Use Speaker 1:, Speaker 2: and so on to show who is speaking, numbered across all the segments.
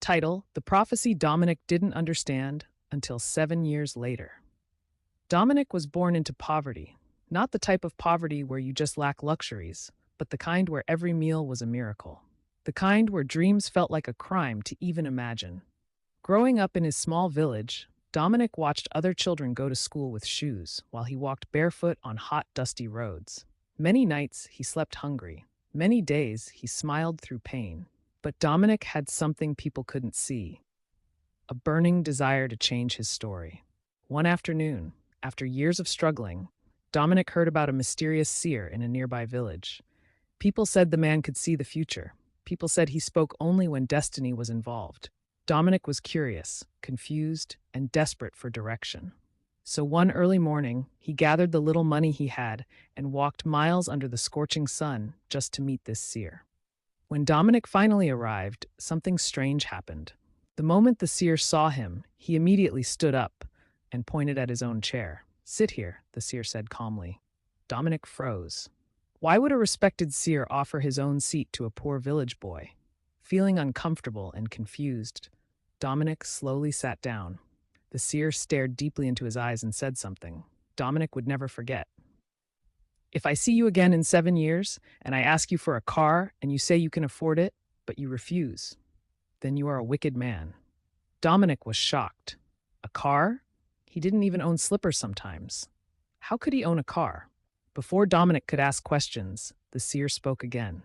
Speaker 1: Title: The Prophecy Dominic Didn't Understand Until 7 Years Later. Dominic was born into poverty, not the type of poverty where you just lack luxuries, but the kind where every meal was a miracle. The kind where dreams felt like a crime to even imagine. Growing up in his small village, Dominic watched other children go to school with shoes while he walked barefoot on hot, dusty roads. Many nights he slept hungry. Many days he smiled through pain. But Dominic had something people couldn't see: a burning desire to change his story. One afternoon, after years of struggling, Dominic heard about a mysterious seer in a nearby village. People said the man could see the future. People said he spoke only when destiny was involved. Dominic was curious, confused, and desperate for direction. So one early morning, he gathered the little money he had and walked miles under the scorching sun just to meet this seer. When Dominic finally arrived, something strange happened. The moment the seer saw him, he immediately stood up and pointed at his own chair. "Sit here," the seer said calmly. Dominic froze. Why would a respected seer offer his own seat to a poor village boy? Feeling uncomfortable and confused, Dominic slowly sat down. The seer stared deeply into his eyes and said something Dominic would never forget. "If I see you again in 7 years, and I ask you for a car, and you say you can afford it, but you refuse, then you are a wicked man." Dominic was shocked. A car? He didn't even own slippers sometimes. How could he own a car? Before Dominic could ask questions, the seer spoke again.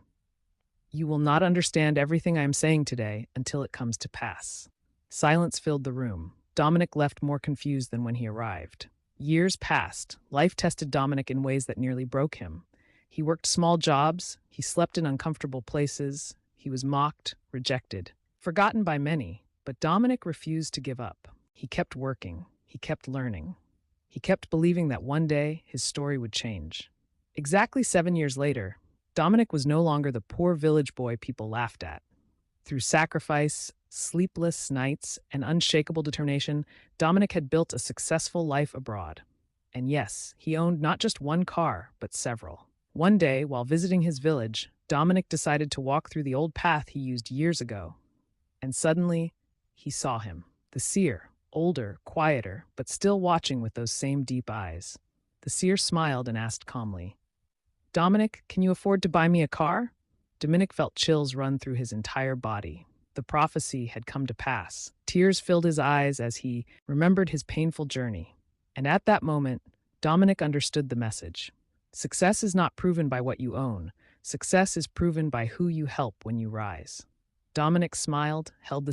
Speaker 1: "You will not understand everything I am saying today until it comes to pass." Silence filled the room. Dominic left more confused than when he arrived. Years passed. Life tested Dominic in ways that nearly broke him. He worked small jobs, he slept in uncomfortable places, he was mocked, rejected, forgotten by many, but Dominic refused to give up. He kept working, he kept learning, he kept believing that one day his story would change. Exactly 7 years later, Dominic was no longer the poor village boy people laughed at. Through sacrifice, sleepless nights, and unshakable determination, Dominic had built a successful life abroad. And yes, he owned not just one car, but several. One day, while visiting his village, Dominic decided to walk through the old path he used years ago. And suddenly, he saw him, the seer, older, quieter, but still watching with those same deep eyes. The seer smiled and asked calmly, "Dominic, can you afford to buy me a car?" Dominic felt chills run through his entire body. The prophecy had come to pass. Tears filled his eyes as he remembered his painful journey. And at that moment, Dominic understood the message. Success is not proven by what you own. Success is proven by who you help when you rise. Dominic smiled, held the